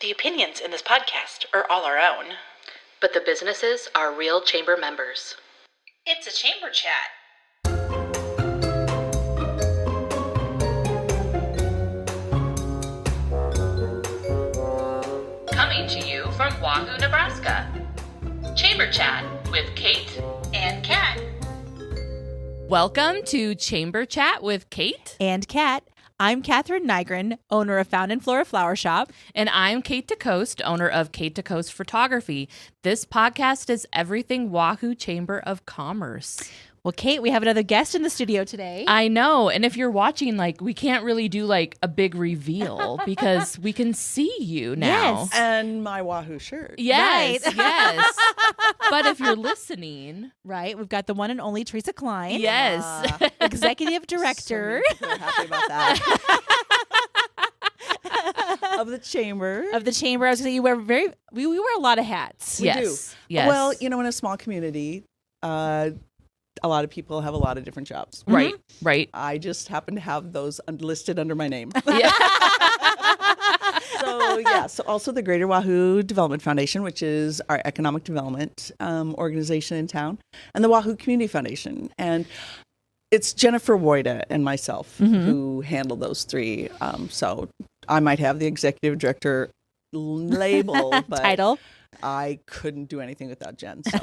The opinions in this podcast are all our own. But the businesses are real chamber members. It's a chamber chat. Coming to you from Wahoo, Nebraska. Chamber Chat with Kate And Kat. Welcome to Chamber Chat with Kate. And Kat. I'm Catherine Nygren, owner of Found and Flora Flower Shop. And I'm Kate DeCoste, owner of Kate DeCoste Photography. This podcast is everything Wahoo Chamber of Commerce. Well, Kate, we have another guest in the studio today. I know. And if you're watching, we can't really do a big reveal because we can see you now. Yes. And my Wahoo shirt. Yes, Right. yes. But if you're listening. Right, we've got the one and only Theresa Klein. Yes. Executive Director. So many people are happy about that. Of the chamber. Of the chamber. I was going to say, we wear a lot of hats. We Yes. do. Yes. Well, in a small community, a lot of people have a lot of different jobs. Right, right. I just happen to have those listed under my name. Yeah. So also the Greater Wahoo Development Foundation, which is our economic development organization in town, and the Wahoo Community Foundation. And it's Jennifer Woida and myself who handle those three. So I might have the executive director label, but Title. I couldn't do anything without Jen. So. It's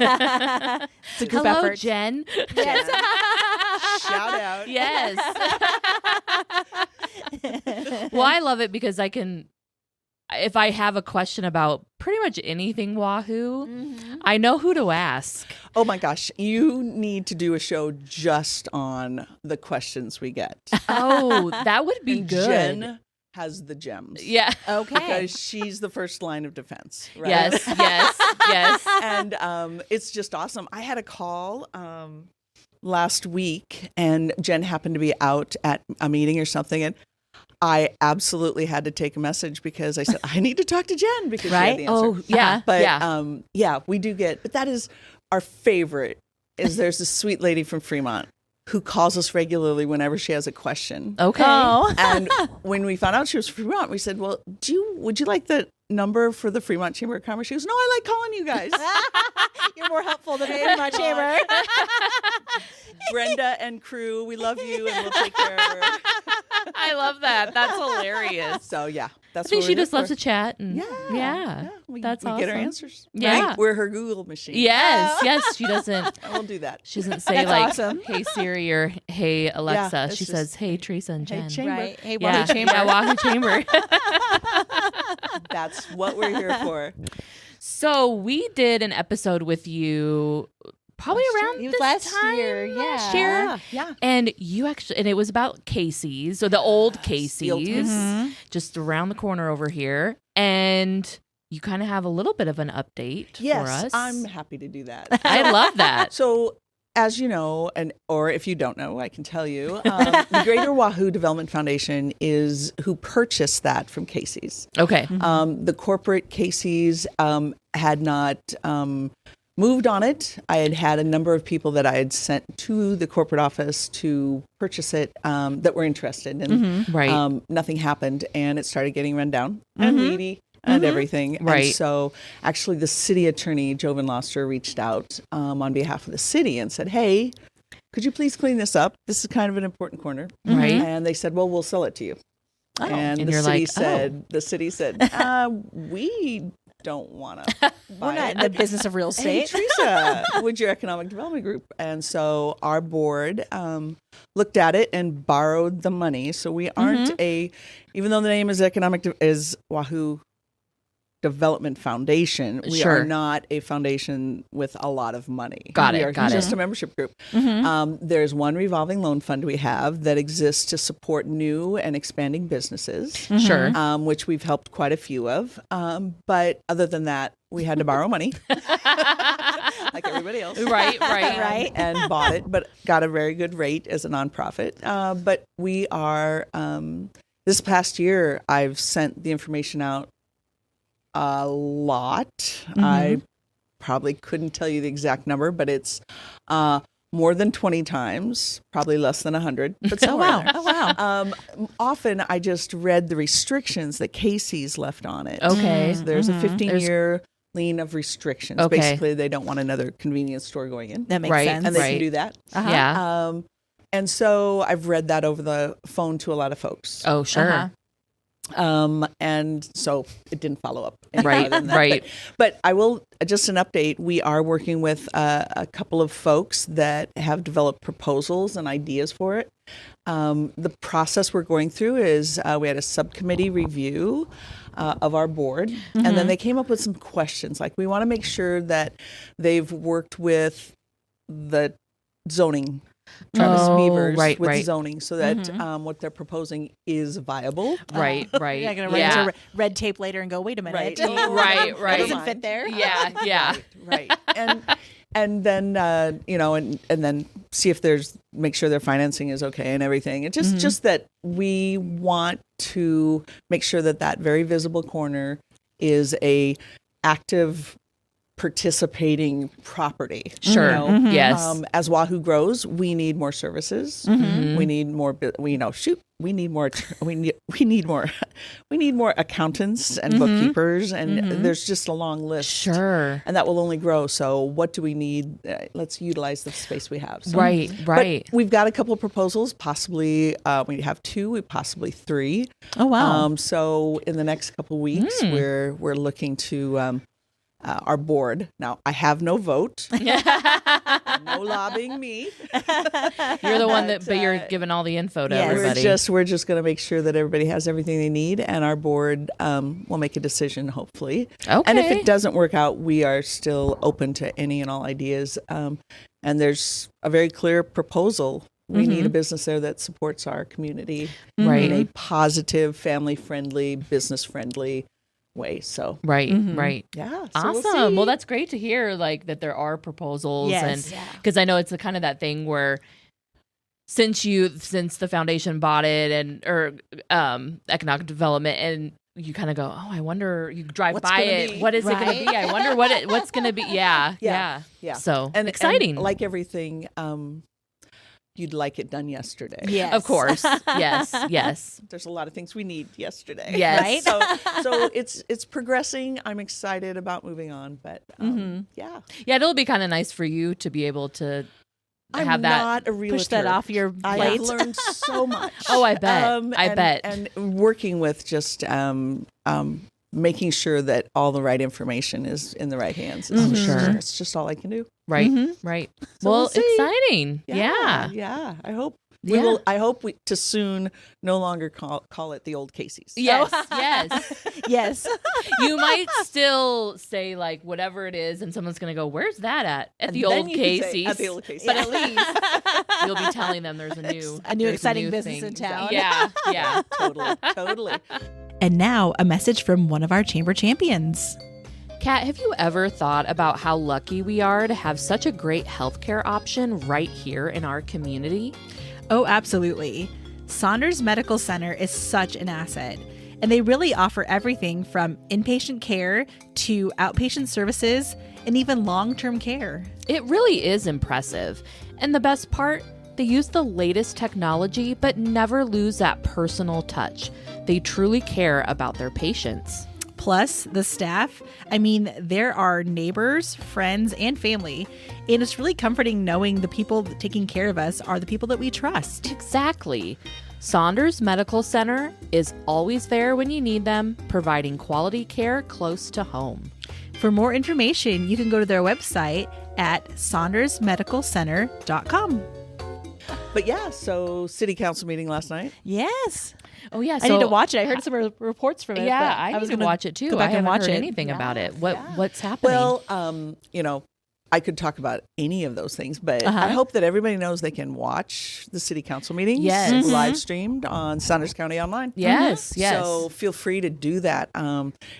a group Hello, effort. Jen. Jen, shout out. Yes. Well, I love it because if I have a question about pretty much anything Wahoo, I know who to ask. Oh my gosh, you need to do a show just on the questions we get. Oh, that would be And good. Jen has the gems. Yeah. Okay. Because she's the first line of defense. Right? Yes, yes, yes. And it's just awesome. I had a call last week, and Jen happened to be out at a meeting or something, and I absolutely had to take a message because I said, I need to talk to Jen because she had the answer. Oh, yeah. But yeah. We do get, but that is our favorite, is there's this sweet lady from Fremont who calls us regularly whenever she has a question. Okay. Oh. And when we found out she was from Fremont, we said, well, would you like the number for the Fremont Chamber of Commerce? She goes, no, I like calling you guys. You're more helpful than the Fremont Chamber. Brenda and crew, we love you and we'll take care of her. I love that. That's hilarious. So yeah, that's I think what she we're just here loves to for. chat. And Yeah. That's we awesome. get our answers. Yeah. Right? We're her Google machine. Yes, yes. She doesn't. We'll do that. She doesn't say That's awesome. "Hey Siri" or "Hey Alexa." it's She just, says, "Hey Teresa and Hey, Jen." Chamber. Right. Hey, Yeah, Wahoo Chamber. yeah, Wahoo Chamber. That's what we're here for. So we did an episode with you probably around It was this last time year, last yeah. year. Yeah. And it was about Casey's, or the old Casey's, old just around the corner over here. And you kind of have a little bit of an update for Yes, us. I'm happy to do that. I love that. So, as you know, or if you don't know, I can tell you, the Greater Wahoo Development Foundation is who purchased that from Casey's. Okay. The corporate Casey's had not moved on it. I had a number of people that I had sent to the corporate office to purchase it that were interested, and Right. nothing happened, and it started getting run down and weedy and everything. Right. And so actually the city attorney, Jovan Loster, reached out on behalf of the city and said, hey, could you please clean this up? This is kind of an important corner. Right. And they said, well, we'll sell it to you. And the you're city like, said, the city said, we don't want to buy We're not it. in the business of real Hey, estate. Teresa, would your economic development group? And so our board looked at it and borrowed the money. So we aren't even though the name is is Wahoo Development Foundation, we Sure. are not a foundation with a lot of money. Got We it, are got just it. a membership group. There's one revolving loan fund we have that exists to support new and expanding businesses. Sure. Which we've helped quite a few of. But other than that, we had to borrow money like everybody else. Right. Right. And bought it, but got a very good rate as a nonprofit. But we are, this past year, I've sent the information out a lot. I probably couldn't tell you the exact number, but it's more than 20 times, probably less than 100, but Oh, somewhere wow. in there. Oh, wow. Often I just read the restrictions that Casey's left on it. Okay. So there's a 15-year lien of restrictions. Okay. Basically, they don't want another convenience store going in. That makes Right. sense. And they Right. can do that. Uh-huh. Yeah. And so I've read that over the phone to a lot of folks. Oh, sure. Uh-huh. And so it didn't follow up. any Right, farther than that. right. But I will, just an update, we are working with a couple of folks that have developed proposals and ideas for it. The process we're going through is we had a subcommittee review of our board, and then they came up with some questions. Like, we want to make sure that they've worked with the zoning, Travis Oh, Beavers, right, with right. zoning, so that what they're proposing is viable. Right, right. You're not going to run Yeah. into red tape later and go, wait a minute. Right. Right, That right. doesn't fit there. Yeah, yeah. Right. And then and then see if make sure their financing is okay and everything. It's just that we want to make sure that very visible corner is a active participating property. Sure. You know? Yes. As Wahoo grows, we need more services. We need more. We need more. We need more accountants and bookkeepers, and there's just a long list. Sure. And that will only grow. So what do we need? Let's utilize the space we have. So, Right, right. But we've got a couple of proposals. Possibly we have 2, possibly 3. Oh, wow. So in the next couple of weeks, we're looking to. Our board. Now, I have no vote. No lobbying me. You're the one but you're giving all the info to Yes. everybody. We're just going to make sure that everybody has everything they need, and our board will make a decision, hopefully. Okay. And if it doesn't work out, we are still open to any and all ideas. And there's a very clear proposal. We need a business there that supports our community Right. in a positive, family-friendly, business-friendly way. So Right, right. yeah, so Awesome. We'll see. Well, that's great to hear, like, that there are proposals. Yes. And Yeah. because I know it's the kind of that thing where since the foundation bought it or economic development, and you kind of go, oh, I wonder, you drive What's by gonna it. be? What is it going Right. to be? I wonder what's going to be. Yeah. Yeah. So and exciting. like everything, you'd like it done yesterday. Yes. Of course. Yes. Yes. There's a lot of things we need yesterday. Yes. Right? So it's progressing. I'm excited about moving on, but yeah. Yeah. It'll be kind of nice for you to be able to I'm have that. not a realtor. Push that off your I plate. have learned so much. Oh, I bet. I bet. And working with just making sure that all the right information is in the right hands. Sure. It's just all I can do. Right. Right. So well, we'll see. exciting. Yeah. Yeah. I hope Yeah. we will. I hope we to soon no longer call it the old Casey's. Yes. Yes. Yes. You might still say like whatever it is, and someone's gonna go, "Where's that at?" At And the then old you can say, Casey's. at the old Casey's. But at least you'll be telling them there's a new there's exciting new business thing. in town. Yeah. Yeah. Totally. And now a message from one of our chamber champions. Kat, have you ever thought about how lucky we are to have such a great healthcare option right here in our community? Oh, absolutely. Saunders Medical Center is such an asset, and they really offer everything from inpatient care to outpatient services and even long-term care. It really is impressive. And the best part, they use the latest technology but never lose that personal touch. They truly care about their patients. Plus, the staff, I mean, there are neighbors, friends, and family. And it's really comforting knowing the people taking care of us are the people that we trust. Exactly. Saunders Medical Center is always there when you need them, providing quality care close to home. For more information, you can go to their website at saundersmedicalcenter.com. But yeah, so city council meeting last night. Yes. Oh, yeah. I need to watch it. I heard some reports from it. Yeah, but I was need to gonna watch it too. Go back I and haven't watch heard it. anything about it. What's happening? Well, I could talk about any of those things, but I hope that everybody knows they can watch the city council meetings Yes. live streamed on Saunders County Online. yes, yes. So feel free to do that.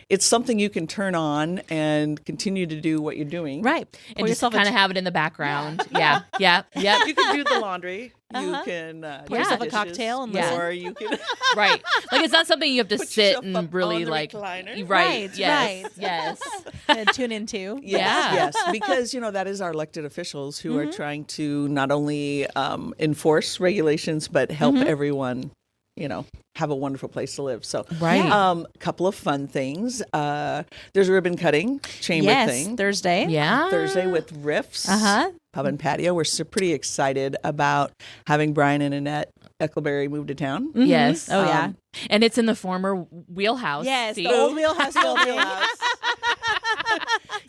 It's something you can turn on and continue to do what you're doing. Right. and just kind of have it in the background. Yeah, yeah, yeah. You can do the laundry. You can Pour do yourself a dishes, cocktail and listen. or you can Right. Like it's not something you have to Put sit yourself up and really on the like recliner. Right. Right, Yes. right. Yes. Tune into. Yeah. Yes, because that is our elected officials who are trying to not only enforce regulations but help everyone, have a wonderful place to live. So, Right. a couple of fun things. There's a ribbon cutting chamber thing Thursday. Yeah. Thursday with Riffs. Uh-huh. Pub and Patio. We're pretty excited about having Brian and Annette Eckleberry move to town. Yes. Oh, yeah. And it's in the former wheelhouse. Yes, See? the old wheelhouse building.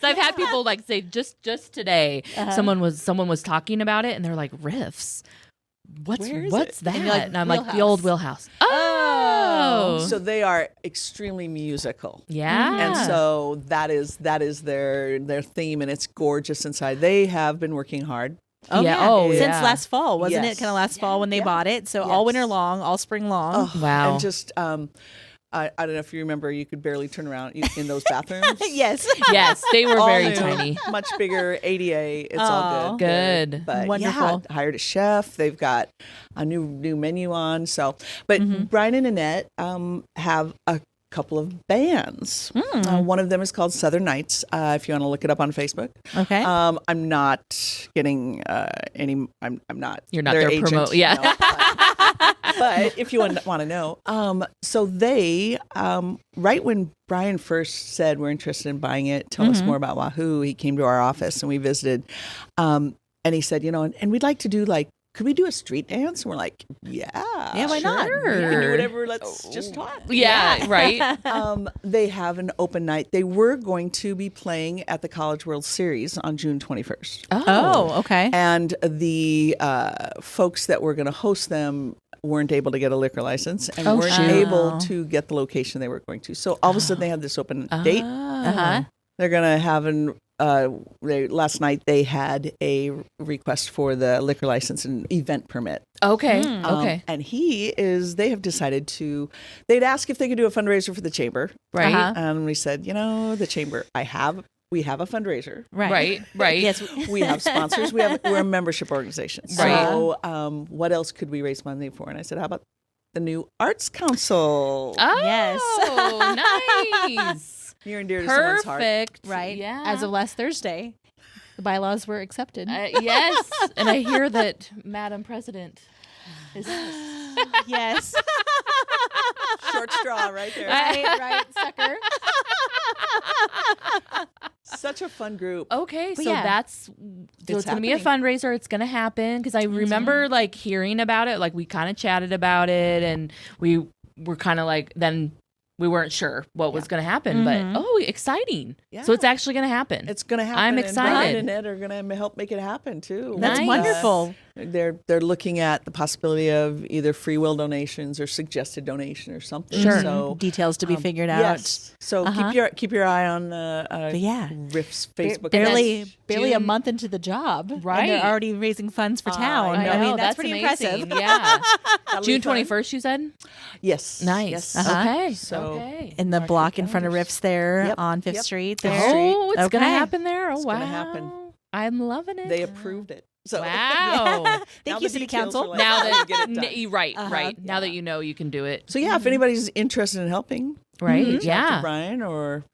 So I've had people like say just today someone was talking about it and they're like riffs. What's Where is what's it? that? And you're like, And I'm like the wheelhouse. old wheelhouse. Oh. So they are extremely musical. Yeah. And so that is their theme, and it's gorgeous inside. They have been working hard. Oh, Yeah. yeah. Oh, Since yeah. last fall, wasn't Yes. it? Kind of last fall when they Yeah. bought it. So all Yes. winter long, all spring long. Oh, Wow. And just, I don't know if you remember, you could barely turn around in those bathrooms. Yes. Yes, they were All very new, tiny. much bigger ADA. It's all Oh. good. Good. But Wonderful. yeah, hired a chef. They've got a new menu on. So, but Brian and Annette have a couple of bands. One of them is called Southern Nights. If you want to look it up on Facebook. Okay. I'm not getting any. I'm not. You're not their their agent, promote. Yeah. no. But if you want to know, so they right when Brian first said we're interested in buying it, tell us more about Wahoo. He came to our office and we visited, and he said, and we'd like to do could we do a street dance? And we're like, yeah, why not? We can do whatever. Let's just talk. Yeah, right. They have an open night. They were going to be playing at the College World Series on June 21st. Oh, okay. And the folks that were going to host them weren't able to get a liquor license and weren't shoot. able to get the location they were going to. So all of a sudden they had this open date. Uh-huh. They're going to have last night they had a request for the liquor license and event permit. Okay. Mm. Okay. And they have decided they'd ask if they could do a fundraiser for the chamber. Right. Uh-huh. And we said, the chamber, we have a fundraiser. Right. Right. Yes. We have sponsors. We're a membership organization. Right. So what else could we raise money for? And I said, how about the new Arts Council? Oh, nice. Near and dear to someone's heart. Perfect. Right. Yeah. As of last Thursday, the bylaws were accepted. Yes. And I hear that Madam President is Yes. Short straw right there. right, sucker. Such a fun group. Okay, But so yeah. that's it's going to be a fundraiser. It's going to happen because I remember hearing about it. Like we kind of chatted about it, and we were kind of then we weren't sure what was going to happen. But exciting! Yeah. So it's actually going to happen. It's going to happen. I'm And excited. Brian and Ed are going to help make it happen too. That's Nice. wonderful. They're looking at the possibility of either free will donations or suggested donation or something. Sure. So Details to be figured out. yes. So keep your eye on yeah. Riff's Facebook. Barely June- a month into the job. Right. And they're already raising funds for town. I I know. mean, that's pretty amazing. impressive. Yeah. That'll be June fun. 21st, you said? Yes. Nice. Yes. Okay. So- okay. In the block in front of calendars. Riffs there Yep. on Fifth Yep. Street. Fifth There. Street. Oh, it's going to Okay. happen there. Oh, It's wow. gonna happen. I'm loving it. They approved it. So Wow. Now Thank you, the City details Council. are like, Now how do that you get it done? right, Uh-huh. right. Now that you know you can do it. So yeah, if anybody's interested in helping, Right. reach out to Yeah. Brian or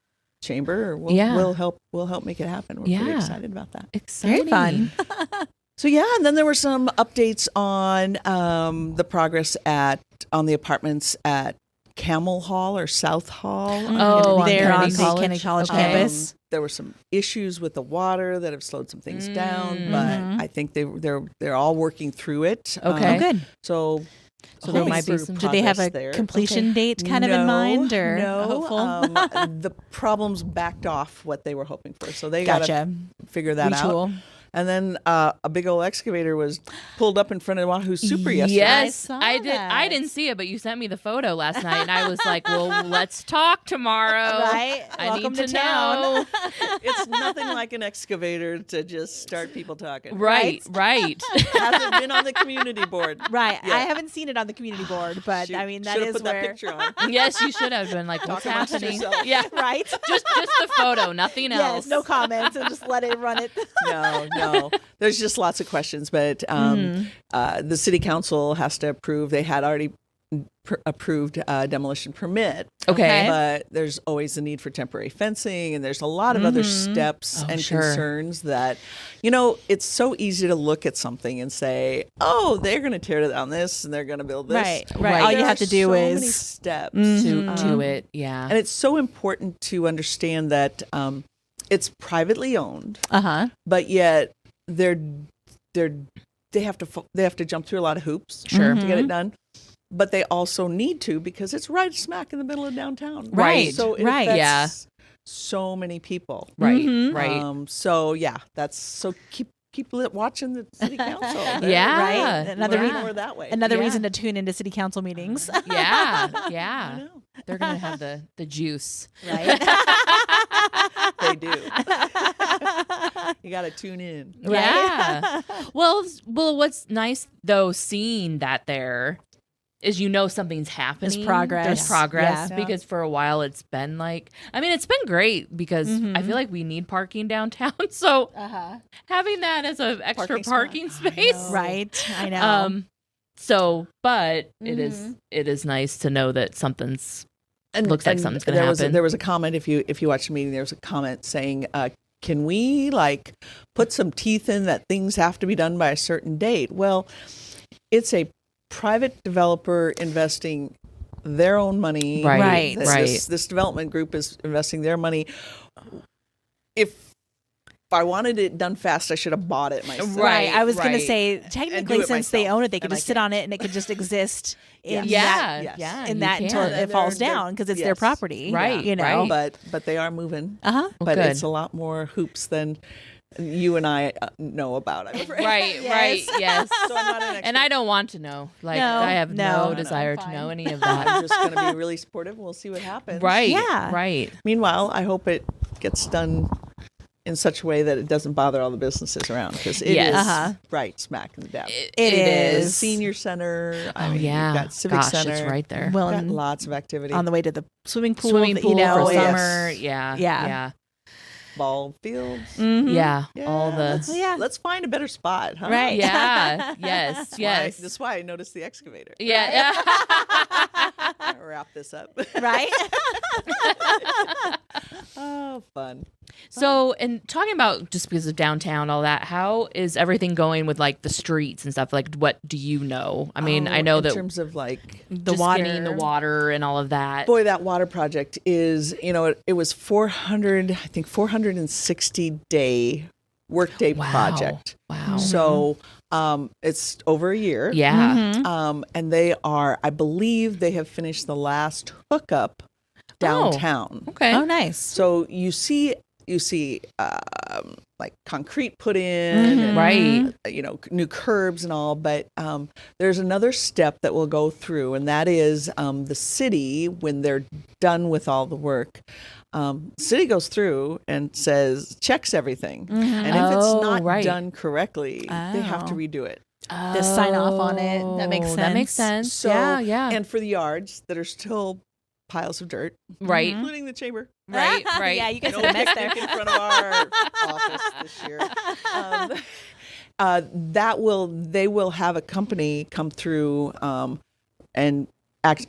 Chamber, or Yeah. we'll help make it happen. We're Yeah. pretty excited about that. Exciting. Very fun. So yeah, and then there were some updates on the progress on the apartments at Camel Hall or South Hall. Oh, there on Kennedy the College? Kennedy College Okay. campus. There were some issues with the water that have slowed some things down, but I think they're all working through it. Okay. Oh, good. So there hoping might be for some- Do they have a progress there. completion date kind of in mind or no, hopeful? the problems backed off what they were hoping for, so they got to Gotcha. figure that out. Retool. And then a big old excavator was pulled up in front of Wahoo Super yesterday. Yes, I saw I did. that. I didn't see it, but you sent me the photo last night, and I was like, "Well, let's talk tomorrow." Right? I Welcome need to to town. know. It's nothing like an excavator to just start people talking. Right, right. Hasn't been on the community board. Right. Yeah. I haven't seen it on the community board, but I mean, that Should've is put where. that picture on. Yes, you should have been like, "What's Talk amongst happening?" yourself. Yeah, Right? just the photo, nothing else. Yes, no comments and just let it run it. No, no, there's just lots of questions. But the city council has to approve. They had already approved demolition permit. Okay. But there's always the need for temporary fencing, and there's a lot of other steps and concerns that, it's so easy to look at something and say, oh, they're going to tear down this and they're going to build this. Right. All you have to do so is many steps to it. Yeah. and it's so important to understand that it's privately owned, but yet they have to jump through a lot of hoops to get it done. But they also need to because it's right smack in the middle of downtown. Right. So it affects so many people. Right. Right. So keep watching the city council. Yeah. Right. Another more that way. Another reason to tune into city council meetings. Yeah. I Yeah. know. They're going to have the juice. Right. They do. You got to tune in. Yeah. Well, what's nice though, seeing that there is, something's happening. There's progress. There's progress Yeah. because for a while it's been it's been great because I feel like we need parking downtown. So having that as an extra parking space. Right. I know. But it is nice to know that something's looks like something's going to happen. There was a comment, if you watched the meeting, there was a comment saying, can we put some teeth in that things have to be done by a certain date? Well, it's a private developer investing their own money. Right. This development group is investing their money. If I wanted it done fast, I should have bought it myself. Right. I was going to say, technically, since they myself. own it, they could just sit on it and it could just exist in Yeah. that, Yeah. in you that until can. it falls down because it's their property. Right, But they are moving. Uh-huh. But good. it's a lot more hoops than you and I know about. I'm afraid. Right. Yes. So I'm not an expert. And I don't want to know. No, I have no no, desire to fine. know any of that. I'm just going to be really supportive. We'll see what happens. Right. Yeah. Right. Meanwhile, I hope it gets done in such a way that it doesn't bother all the businesses around, because it is right smack in the depth. It is. The senior center. Oh, yeah. You've got civic center. It's right there. Well, Got and lots of activity. on the way to the swimming pool, For yes. summer. Yeah. Yeah. Ball fields. Yeah. Yeah, All the. let's find a better spot, huh? Right. Yeah. Yes. Yes. That's why I noticed the excavator. Yeah. I'll wrap this up. right? Oh, fun. So, and talking about just because of downtown, all that, how is everything going with the streets and stuff? What do you know? I mean, I know in that terms of the the water, getting the water and all of that. boy, that water project is, it was 460 workday project. Wow. So it's over a year. Yeah. And I believe they have finished the last hookup downtown. Okay. Oh, nice. So you see concrete put in, and, Right. new curbs and all, but there's another step that we'll go through, and that is the city, when they're done with all the work, city goes through and checks everything, and if it's not done correctly, they have to redo it. Just sign off on it. That makes sense. That makes sense. So, yeah. And for the yards that are still piles of dirt, Right. including the chamber. Right. Yeah, you guys No had a mess there. picnic in front of our office this year. They will have a company come through, and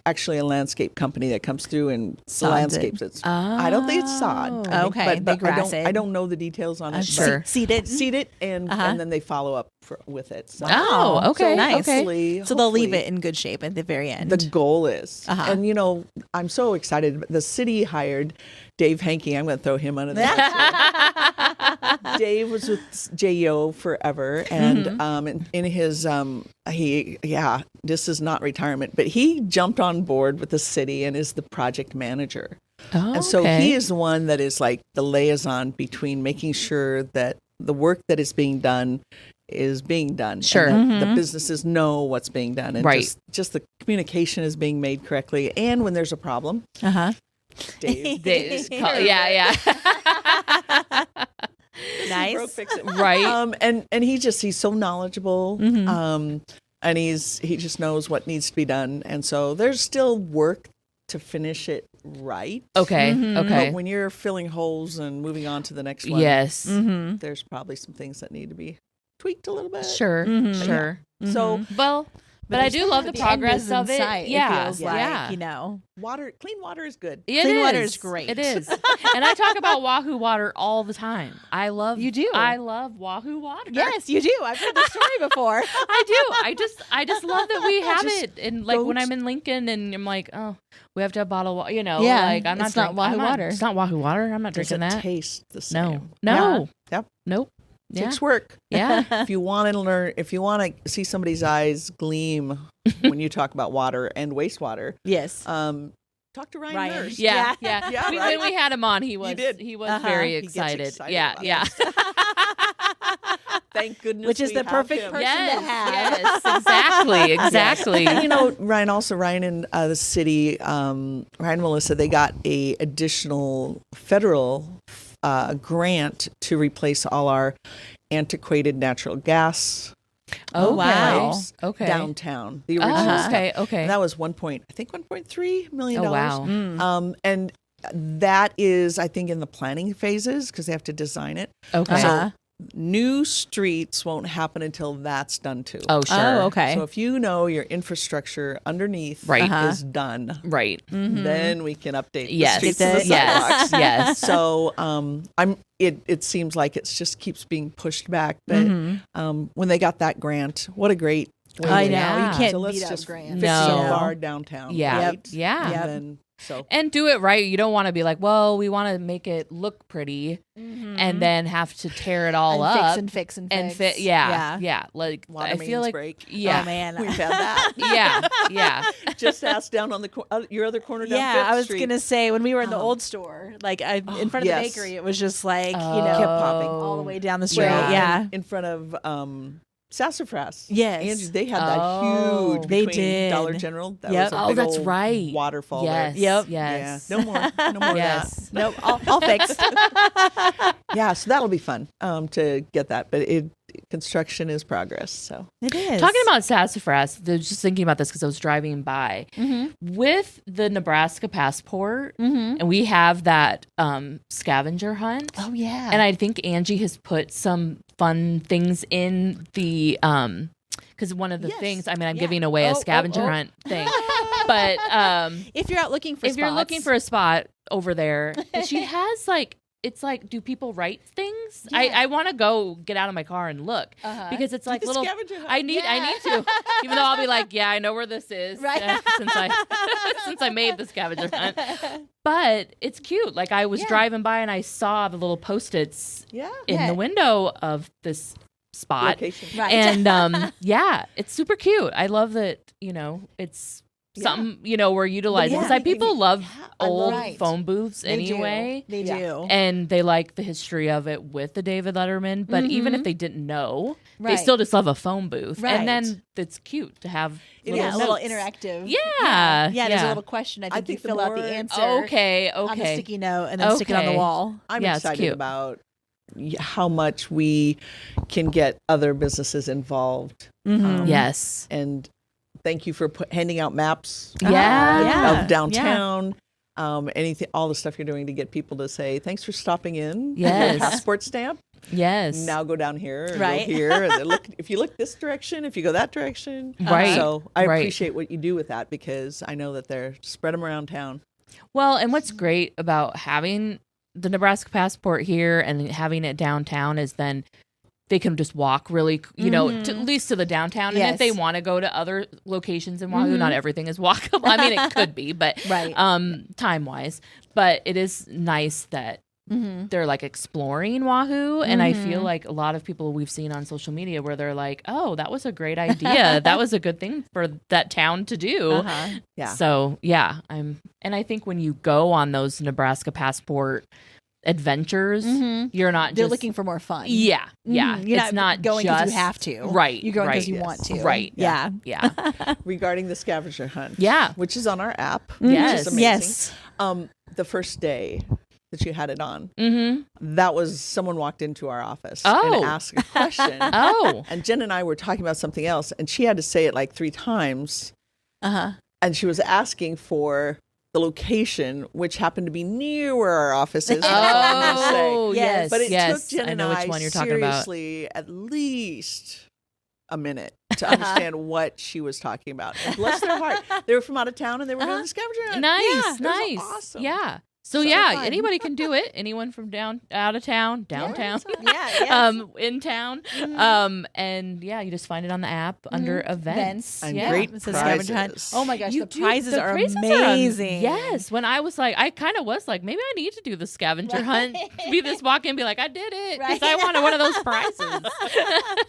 actually a landscape company that comes through and landscapes it. I don't think it's sod. I think, Okay, they grass I it. don't know the details on it. Sure. Seed it. Seed it, and then they follow up with it. So, Oh, okay. so Nice. hopefully, So they'll leave it in good shape at the very end. the goal is, and I'm so excited. The city hired Dave Hankey. I'm going to throw him under the bus. Dave was with JEO forever, and in his this is not retirement, but he jumped on board with the city and is the project manager. Oh, And so okay. he is the one that is like the liaison between making sure that the work that is being done is being done. Sure. And that the businesses know what's being done. And Right. just the communication is being made correctly. And when there's a problem, Dave. Yeah. Nice. Broke, fix it. Right. And he's so knowledgeable. And he just knows what needs to be done. And so there's still work to finish it right. Okay. Mhm. Okay. But when you're filling holes and moving on to the next one, Yes. Mm-hmm. there's probably some things that need to be tweaked a little bit. Sure. Mhm. Sure. So Well, but I do love the end progress is in of it. sight, Yeah. it feels like, yeah. you know. clean water is good. It Clean is. water is great. It is. And I talk about Wahoo water all the time. I love You do. I love Wahoo water. Yes, you do. I've heard the story before. I do. I just love that we have Just it. And like when don't- I'm in Lincoln and I'm like, oh, we have to have bottled water, Yeah, like I'm not it's not drinking- Wahoo I'm not- water. It's not Wahoo water. I'm not drinking Doesn't that. taste the No. same. No. Yep. Nope. Yeah. Takes work. Yeah. If you want to see somebody's eyes gleam when you talk about water and wastewater, Yes. talk to Ryan Ryan. Nurse. Yeah. Yeah. Yeah. Yeah, When right? we had him on, he was did. very He gets excited. excited Yeah. about Yeah. Thank goodness. Which is we the have perfect him. person Yes. to have. Yes. Exactly. Exactly. And you know, Ryan in the city, Ryan and Melissa, they got a additional federal grant to replace all our antiquated natural gas Oh, wow. pipes Okay. downtown. The original Oh, stuff. okay. Okay. And that was $1.3 million. Oh, wow. And that is, I think, in the planning phases because they have to design it. Okay. Uh-huh. New streets won't happen until that's done too. Oh, sure. Oh, okay. So if you know your infrastructure underneath Right. is done, Right. then we can update the Yes. streets and the Yes. sidewalks. Yes. So it seems like it just keeps being pushed back. But when they got that grant, what a great way I to- know. Yeah. You can't So let's beat up just grants. fix No. all our downtown. Yeah. Right? Yeah. And Yep. then And do it right. You don't want to be like, well, we want to make it look pretty and then have to tear it all And up. fix and and fix. fit. Yeah. Like, water I mains feel like, break. yeah. Oh, man. We've had that. Yeah. Just ask down on your other corner down Yeah, Fifth I was Street. going to say when we were in the old store, like in front of yes. the bakery, it was just like, Oh. kept popping. all the way down the street. Yeah. Yeah. in front of Sassafras. Yes. Angie, they had that Oh. huge They between did. Dollar General. That Yep. was a Oh, big that's old right. waterfall Yes. there. Yep. Yes. Yeah. No more Yes. of Nope, all fixed. that. Yeah, so that'll be fun to get that. But construction is progress. So It is. Talking about sassafras, I was just thinking about this because I was driving by with the Nebraska passport, and we have that scavenger hunt. Oh, yeah. And I think Angie has put some fun things in the because one of the Yes. things, I mean, I'm Yeah. giving away a Oh, scavenger oh, oh. hunt thing, but if you're out looking for if you're looking for a spot over there, she has like. It's like, do people write things? Yeah. I want to go get out of my car and look because it's like the little. scavenger hunt. I need to, even though I'll be like, yeah, I know where this is, Right. since I made the scavenger hunt. But it's cute. Like I was driving by and I saw the little Post-its yeah, in the window of this spot, location. Right. and yeah, it's super cute. I love that. It's something we're utilizing because people love old Right. phone booths They do. anyway. They Yeah. do. And they like the history of it with the David Letterman, but even if they didn't know, they Right. still just love a phone booth. Right. And then it's cute to have Yeah, a little notes. interactive. Yeah, Yeah, there's yeah. a little question. I think think you the fill out the more- answer Okay, on the okay. sticky note and then stick it on the Okay. wall. I'm Yeah, it's excited cute. about how much we can get other businesses involved. Yes. And thank you for handing out maps Yeah. of downtown. Anything, all the stuff you're doing to get people to say thanks for stopping in. Yes. Passport stamp. Yes. Now go down here, and Right. go here. And then look, if you look this direction, if you go that direction. Right. So I Right. appreciate what you do with that because I know that they're spread them around town. Well, and what's great about having the Nebraska passport here and having it downtown is then they can just walk really, to, at least to the downtown. And Yes. if they want to go to other locations in Wahoo, not everything is walkable. I mean, it could be, but Right. time wise. But it is nice that they're like exploring Wahoo. And I feel like a lot of people we've seen on social media where they're like, oh, that was a great idea. That was a good thing for that town to do. Yeah. So yeah, and I think when you go on those Nebraska passport adventures, you're not They're just looking for more fun. Yeah. You're It's not going just because you have to. Right. You're going right, because you want to. Right. Yeah. Yeah. Regarding the scavenger hunt. Yeah. Which is on our app. Yes. Which is amazing. Yes. The first day that you had it on, Mm-hmm. that was someone walked into our office Oh. and asked a question. Oh. And Jen and I were talking about something else, and she had to say it like 3 times. Uh-huh. And she was asking for the location, which happened to be near where our office is. Oh, Yes. But it yes. took Jen I and know I which one you're talking about. seriously at least a minute to understand what she was talking about. And bless their heart, they were from out of town and they were doing the scavenger hunt. Nice, Yeah, it was nice. awesome. Yeah. So fun. anybody can do it. Anyone from out of town, downtown, in town. And you just find it on the app under events. And yeah. great It says scavenger hunt. prizes. Oh my gosh, the do- prizes the are prizes amazing. Yes. When I was like, I kind of was like, maybe I need to do the scavenger hunt. Be this walk in and be like, I did it. Because I wanted one of those prizes.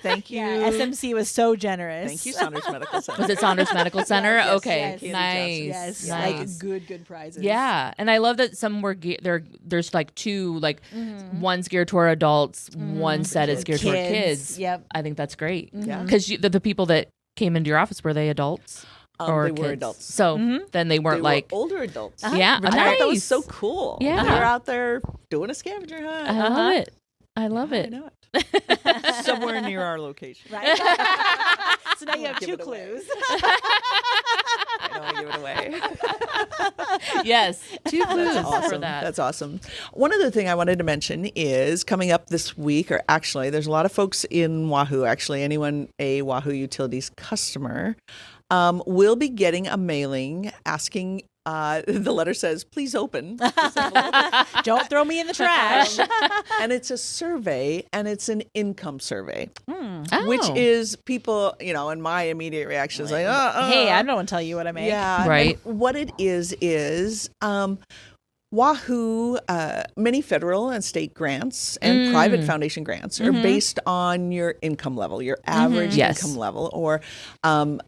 Thank you. Yeah, SMC was so generous. Thank you, Saunders Medical Center. Was it Saunders Medical Center? Yes, Okay. yes. Nice. Yes, Nice. like good prizes. Yeah, and I love that some were there's like two, like one's geared toward adults, one set is geared toward kids. Yep. I think that's great. Yeah. Because the people that came into your office, were they adults or they kids? were adults. So then they weren't They were like older adults. yeah, I thought that was nice. so cool. Yeah. They were out there doing a scavenger hunt. I love it. I love I it. know it. Somewhere near our location. Right. So now you have Give two it away. clues. I don't want to give it away. Yes, two clues That's awesome. for that. That's awesome. One other thing I wanted to mention is coming up this week, or actually, there's a lot of folks in Wahoo, actually, anyone a Wahoo Utilities customer will be getting a mailing asking, the letter says, please open. This envelope. Don't throw me in the trash. And it's a survey, and it's an income survey, Oh. which is people, and my immediate reaction is like, Hey, I don't want to tell you what I make. yeah. Right. And what it is Wahoo, many federal and state grants and private foundation grants are based on your income level, your average Yes. income level, or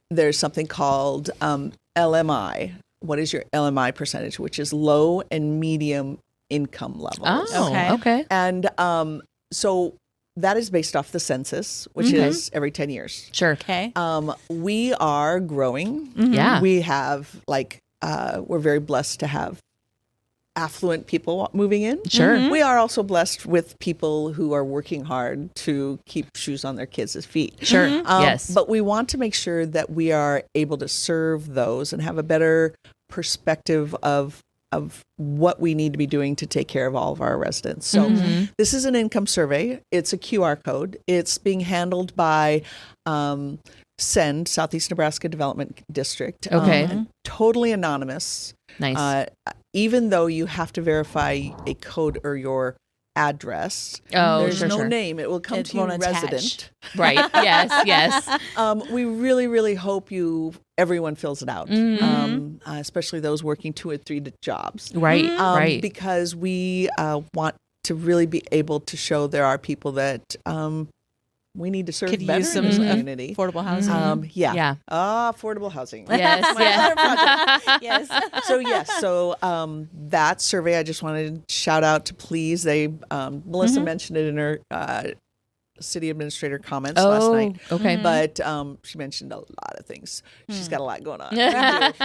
there's something called LMI. What is your LMI percentage, which is low and medium income levels. Oh, okay. And so that is based off the census, which is every 10 years. Sure. Okay. We are growing. Yeah. We have we're very blessed to have affluent people moving in. Sure. We are also blessed with people who are working hard to keep shoes on their kids' feet. Sure. Yes. But we want to make sure that we are able to serve those and have a better perspective of what we need to be doing to take care of all of our residents. So this is an income survey. It's a QR code. It's being handled by SEND, Southeast Nebraska Development District. Okay. Totally anonymous. Nice. Even though you have to verify a code or your address. Oh, There's sure, no sure. name. It will come It to you won't attach. resident. Right. Yes. Yes. We really, really hope everyone fills it out, especially those working 2 or 3 jobs. Right. Right. Because we want to really be able to show there are people that we need to serve Could better use in this some community. affordable housing. Yeah. Yeah. Affordable housing. Yes. Yes. Yes. So that survey, I just wanted to shout out to Please. They Melissa mentioned it in her city administrator comments last night. Okay. But she mentioned a lot of things. She's got a lot going on.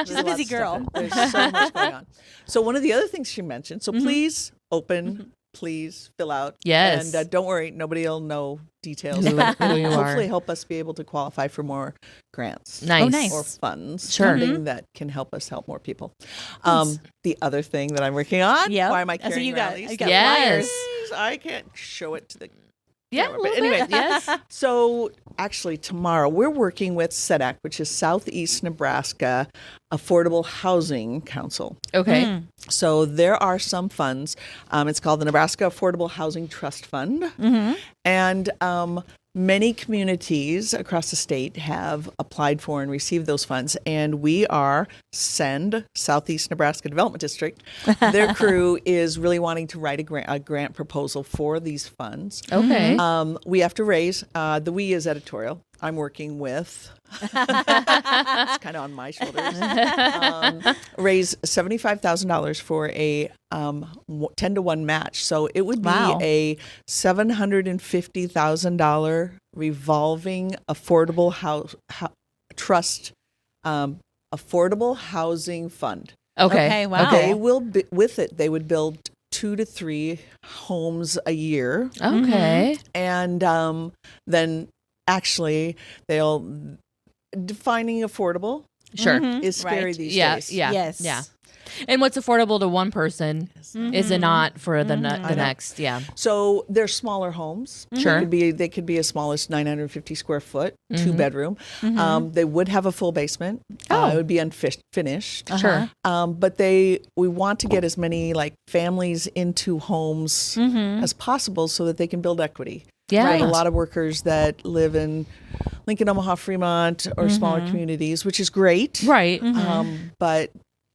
She's a busy girl. There's so much going on. So one of the other things she mentioned, so please open, please fill out. Yes. And don't worry, nobody will know details. Who But you hopefully are. help us be able to qualify for more grants. Nice. Oh, nice. Or funds. Sure. Something that can help us help more people. The other thing that I'm working on. Yep. Why am I That's what carrying you got. around these? You got Yes. flyers. I can't show it to the Yeah. camera, A but little anyway, bit. Yes. So actually tomorrow we're working with SEDAC, which is Southeast Nebraska Affordable Housing Council. Okay. So there are some funds. It's called the Nebraska Affordable Housing Trust Fund. And many communities across the state have applied for and received those funds. And we are SEND, Southeast Nebraska Development District. Their crew is really wanting to write a grant proposal for these funds. Okay. We have to raise, the we is editorial. I'm working with, it's kind of on my shoulders, raise $75,000 for a 10-to-1 match. So it would be Wow. a $750,000 revolving affordable trust, affordable housing fund. Okay. Wow. They will be, with it, they would build 2 to 3 homes a year. Okay. And then actually they'll defining affordable Sure. is scary Right. these Yeah. days. Yeah. Yes. Yeah. And what's affordable to one person is it not for the next. Yeah. So they're smaller homes. Sure. They could be as small as 950 square foot, 2-bedroom. They would have a full basement. It would be unfinished. Sure. But we want to get as many like families into homes as possible so that they can build equity. Yeah. We have a lot of workers that live in Lincoln, Omaha, Fremont, or smaller communities, which is great. Right. But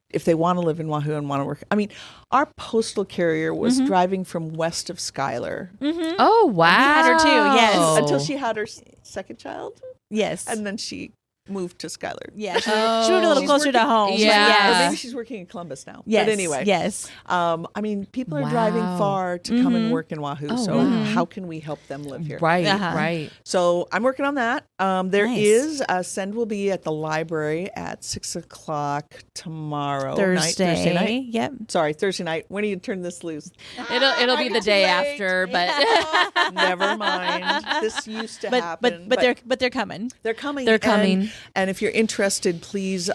if they want to live in Wahoo and want to work, I mean, our postal carrier was driving from west of Schuyler Oh, wow. We had her too, yes. until she had her second child, Yes. and then she moved to Schuyler. Yeah. She moved a little She's closer to working- home. Yeah. Or maybe she's working in Columbus now. Yes. But anyway. Yes. I mean, people are driving Wow. far to come and work in Wahoo. So wow. how can we help them live here? Right. Uh-huh. Right. So I'm working on that. There Nice. is Send will be at the library at 6:00 tomorrow Thursday night. Yep. Sorry, Thursday night. When do you turn this loose? It'll be the day late. after, but Never mind. This used to happen. But they're coming. They're coming. They're coming. And if you're interested, please.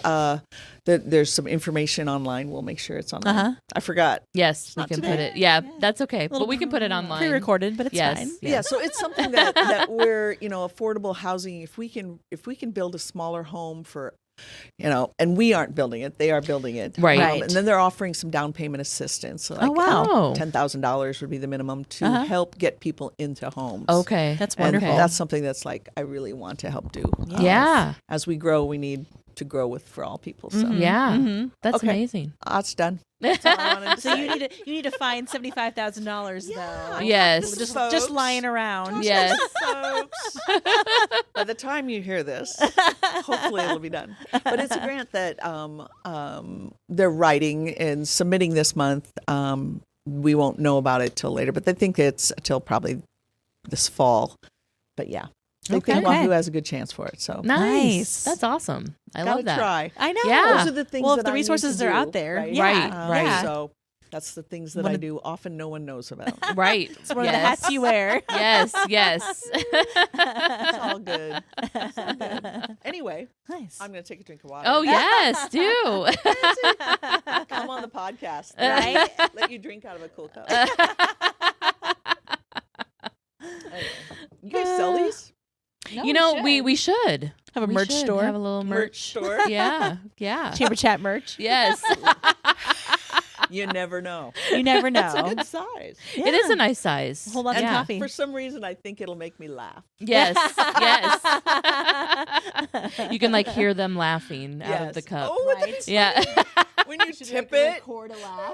There's some information online. We'll make sure it's online. I forgot. yes, we not can today. put it. Yeah, that's okay. But we can put it online. Pre-recorded, but it's Yes. fine. Yeah, so it's something that we're affordable housing. If we can build a smaller home for, and we aren't building it, they are building it, Right. Right. And then they're offering some down payment assistance. So Oh, wow. Oh. $10,000 would be the minimum to help get people into homes. Okay. That's And wonderful. that's something that's like I really want to help do. Yeah. As we grow, we need to grow for all people. So Yeah. That's Okay. amazing. It's done. That's all I wanted to So say. you need to find $75,000 though. Yes. Just Folks. lying around. Yes. Folks. By the time you hear this, hopefully it'll be done. But it's a grant that they're writing and submitting this month. We won't know about it till later, but they think it's till probably this fall. But yeah, they think Okay. Wahoo has a good chance for it. So Nice. That's awesome. I gotta love that. try. I know. Yeah. Those are the things. Well, if that the I need resources to are do, out there, right? yeah. Right. Yeah. So that's the things that One I of- do. Often no one knows about. Right. It's one of the hats you wear. Yes. Yes. It's all good. It's all good. Anyway, Nice. I'm going to take a drink of water. Oh yes, do. Come on the podcast, Right? Let you drink out of a cool cup. Anyway, you guys sell these? You know, we should Have a We merch should store. Have a little merch. store? Yeah. Yeah. Chamber chat merch. Yes. You never know. You never know. It's a good size. It is a nice size. Whole lot of yeah. coffee. For some reason, I think it'll make me laugh. Yes. Yes. You can like hear them laughing out of the Yes. cup. Oh, Right. that's Yeah. when you tip it.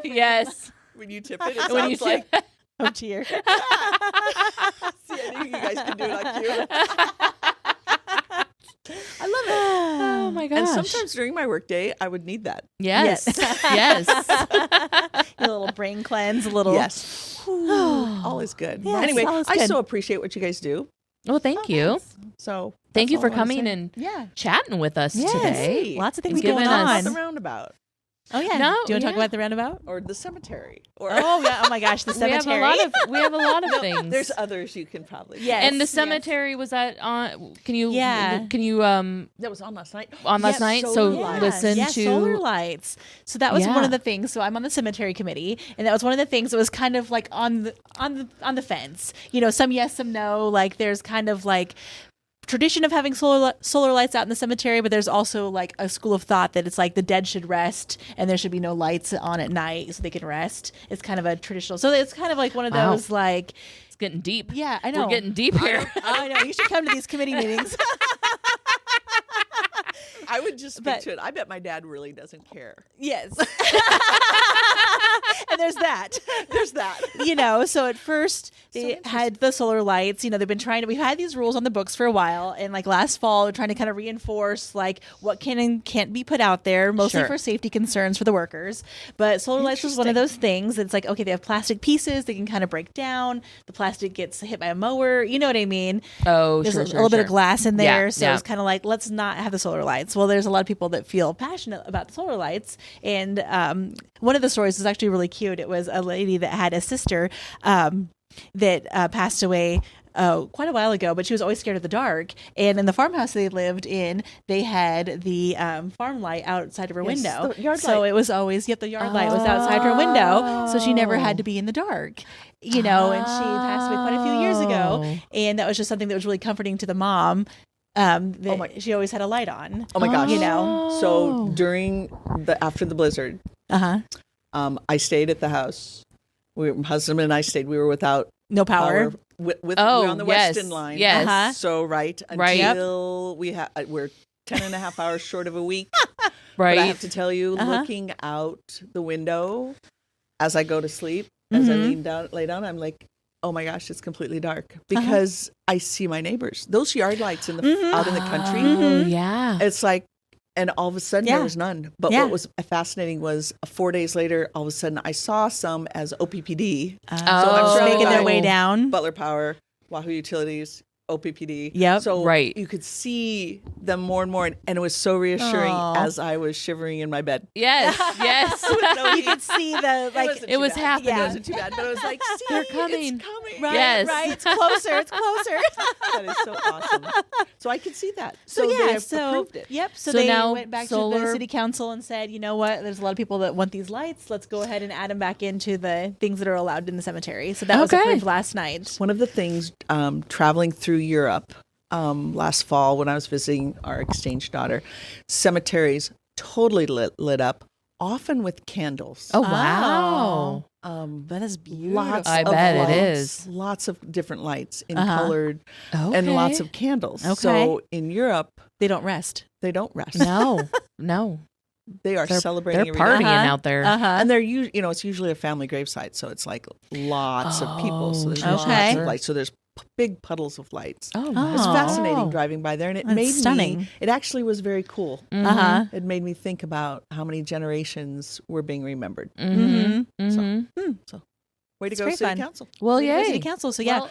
Yes. When you tip it, it When you sounds like. Oh dear. See, I knew you guys could do it on cue. I love it. Oh my gosh. And sometimes during my workday, I would need that. Yes. Yes. A little brain cleanse, a little. Yes. All is good. Yes, Anyway, all is I good. so appreciate what you guys do. Well, thank you. So Thank that's you all for I wanna coming say. and Yeah. chatting with us Yes. today. Lots of things And going giving us- About on. the roundabout Oh yeah. No, Do you want to talk yeah. about the roundabout? or the cemetery. Or Oh yeah. Oh my gosh, the We have cemetery. we have a lot of things. there's others you can probably. Yes. And the cemetery was that on? Can you? Yeah. Can you? That was on last night. On last Yes, night. solar So lights. listen yes, to. solar lights. So that was one Yeah. of the things. So I'm on the cemetery committee, and that was one of the things that was kind of like on the fence. You know, some yes, some no. Like there's kind of like tradition of having solar lights out in the cemetery, but there's also like a school of thought that it's like the dead should rest and there should be no lights on at night so they can rest. It's kind of a traditional. So it's kind of like one of Wow. those like, It's getting deep. yeah, I know. We're getting deep here. I know. You should come to these committee meetings. I would just speak But- to it. I bet my dad really doesn't care. Yes. And there's that. There's that. You know, so at first they had the solar lights. You know, they've been trying to, we've had these rules on the books for a while. And like last fall, they're trying to kind of reinforce like what can and can't be put out there, mostly Sure. for safety concerns for the workers. But solar lights was one of those things that's like, okay, they have plastic pieces, they can kind of break down. The plastic gets hit by a mower. You know what I mean? Oh, There's sure, a sure, little bit sure. of glass in there. Yeah, So yeah. it's kind of like, let's not have the solar lights. Well, there's a lot of people that feel passionate about the solar lights. And one of the stories was actually really cute. It was a lady that had a sister that passed away quite a while ago, but she was always scared of the dark. And in the farmhouse they lived in, they had the farm light outside of her window. The yard so light. it was always, the yard light was outside her window. So she never had to be in the dark, and she passed away quite a few years ago. And that was just something that was really comforting to the mom. She always had a light on. Oh my gosh. So after the blizzard, I stayed at the house. My husband and I stayed. We were without no power. We were on the Weston line. Yes. So until we're 10 and a half hours short of a week. Right. But I have to tell you, looking out the window as I go to sleep, as I lay down, I'm like, oh my gosh, it's completely dark because I see my neighbors. Those yard lights out in the country. Oh, yeah. It's like, and all of a sudden there was none. But what was fascinating was 4 days later, all of a sudden I saw some as OPPD. So I'm sure making their way down. Butler Power, Wahoo Utilities, OPPD. Yep. So you could see them more and more. And it was so reassuring as I was shivering in my bed. Yes. Yes. You could see the, it was happening. It wasn't too bad, but I was like, see, they're coming. It's coming. Right, Yes. right. It's closer. It's closer. That is so awesome. So I could see that. So they approved it. Yep. So So they now went back to solar- the city council and said, you know what? There's a lot of people that want these lights. Let's go ahead and add them back into the things that are allowed in the cemetery. So that was approved last night. One of the things traveling through Europe last fall when I was visiting our exchange daughter, cemeteries totally lit up, often with candles. Oh, wow. That is beautiful. Lots I of bet lights, it is. Lots of different lights in colored Okay. and lots of candles. Okay. So in Europe, They don't rest. they don't rest. No. They are celebrating They're every day. partying out there. And they're it's usually a family gravesite, so it's like lots of people. So there's lots okay. of lights. So there's big puddles of lights. Oh, It wow. was fascinating driving by there, and it That's made stunning. me. It actually was very cool. It made me think about how many generations were being remembered. So, way to go, very City fun. Council! Well, City yay. City Council. So Well,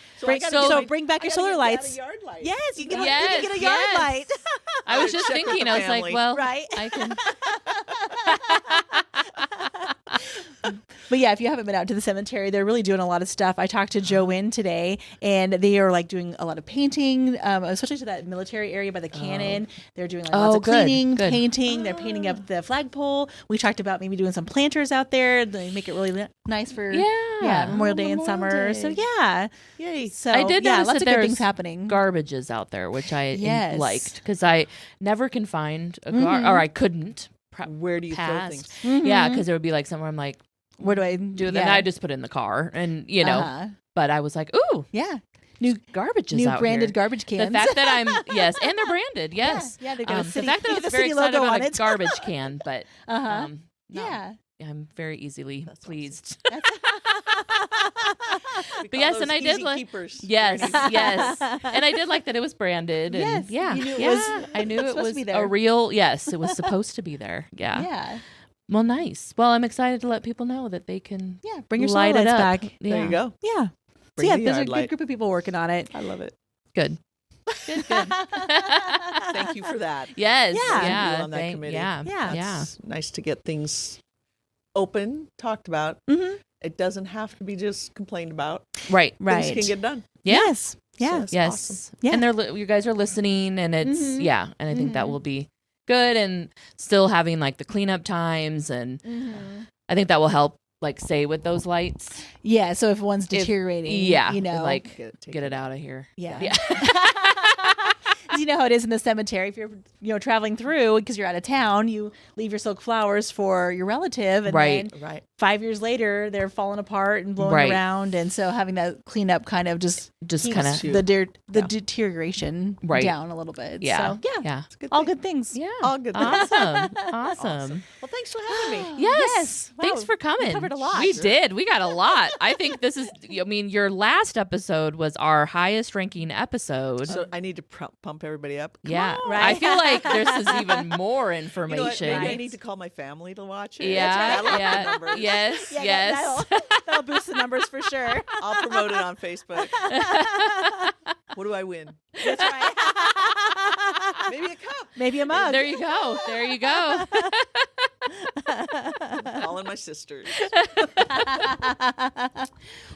bring back your solar lights. Yard light. Yes, you can Yes, get a yard yes. light. I was just Check with thinking, the I was like, family. well, Right. I can. But yeah, if you haven't been out to the cemetery, they're really doing a lot of stuff. I talked to Joe Wynn today, and they are like doing a lot of painting, especially to that military area by the cannon. They're doing like lots of good, cleaning, good. painting. They're painting up the flagpole. We talked about maybe doing some planters out there. They make it really nice for Memorial Day and Memorial summer. Day. So yeah, Yay! so I did notice lots that of good there's things happening. garbages out there, which I Yes. liked because I never can find a or I couldn't. Where do you throw Past. things? Yeah, because it would be like somewhere I'm like, Where do I do it? yeah. And I just put it in the car, and but I was like, ooh, yeah, new garbages new out branded here. garbage cans. The fact that I'm and they're branded, yes. Yeah, they've got a city- the fact that I the was very city excited logo about on a it. garbage can, but no, Yeah. I'm very easily pleased. We But call yes, those and I did easy like keepers. yes, and I did like that it was branded. And Yes, yeah, you knew it yeah. was I knew it supposed to was be a there. real. Yes, it was supposed to be there. Yeah. Yeah. Well, nice. Well, I'm excited to let people know that they can. Yeah. Bring your light solar it lights up. back. Yeah. There you go. Yeah. Bring so the yeah, there's a yard good light. group of people working on it. I love it. Good. Good. Good. Thank you for that. Yes. Yeah. Yeah. You on that committee. Yeah. Yeah. Yeah. It's nice to get things open, talked about. Mm-hmm. It doesn't have to be just complained about. Right. Right. Things can get done. Yeah. Yes. Yeah. So that's Yes. awesome. Yeah. And you guys are listening, and it's Mhm. and I think that will be good, and still having like the cleanup times, and I think that will help, like, say with those lights. Yeah. So if one's deteriorating, you know, like Take get it out of here. yeah. Yeah. You know how it is in the cemetery. If you're traveling through because you're out of town, you leave your silk flowers for your relative, and Right. then Right. 5 years later they're falling apart and blowing Right. around, and so having that cleanup kind of just Just keeps kind of the deterioration Right. down a little bit. yeah. So, yeah. Yeah. It's a good All thing. good things. Yeah. All good things. Awesome. Awesome. Well, thanks for having me. Yes. Yes. Wow. Thanks for coming. We covered a lot. We did. We got a lot. I think this is, I mean, your last episode was our highest ranking episode. So I need to pump everybody up. Come yeah. on. Right. I feel like this is even more You know what? information. Maybe I need to call my family to watch it. Yeah. That'll up the Yeah. numbers. Yes. Yeah, yes. that'll boost the numbers for sure. I'll promote it on Facebook. What do I win? That's right. Maybe a cup. Maybe a mug. There you go. There you go. Calling my sisters.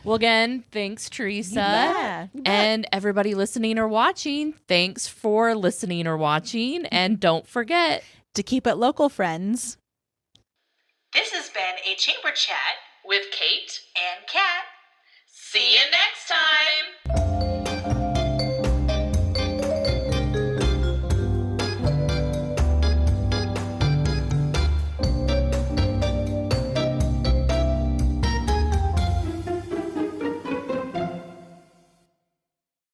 Well, again, thanks, Theresa. Yeah. And everybody listening or watching, thanks for listening or watching. And don't forget To keep it local, friends. This has been a Chamber Chat With Kate, and Kat. see you next time.